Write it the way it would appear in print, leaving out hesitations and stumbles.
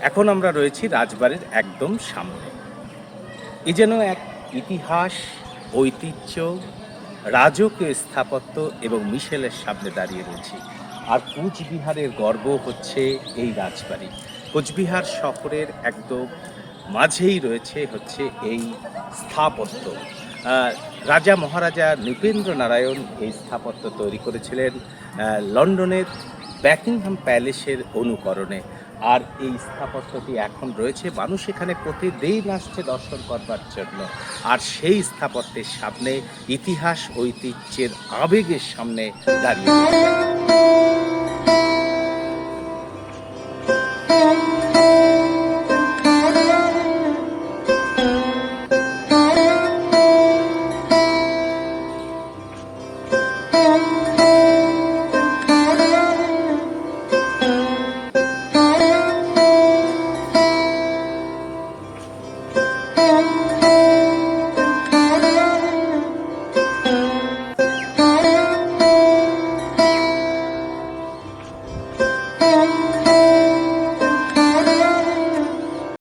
এখন আমরা রয়েছি রাজবাড়ির একদম সামনে। এ যেন এক ইতিহাস, ঐতিহ্য, রাজকীয় স্থাপত্য এবং মিশেলের সামনে দাঁড়িয়ে রয়েছি। আর কুচবিহারের গর্ব হচ্ছে এই রাজবাড়ি। কোচবিহার শহরের একদম মাঝেই রয়েছে হচ্ছে এই স্থাপত্য। আহ, রাজা মহারাজা নৃপেন্দ্র নারায়ণ এই স্থাপত্য তৈরি করেছিলেন লন্ডনের ব্যাকিংহাম প্যালেসের অনুকরণে। আর এই স্থাপত্যটি এখন রয়েছে, মানুষ এখানে প্রতিদিন আসছে দর্শন করবার জন্য। আর সেই স্থাপত্যের সামনে ইতিহাস ঐতিহ্যের আবেগের সামনে দাঁড়িয়ে রয়েছে।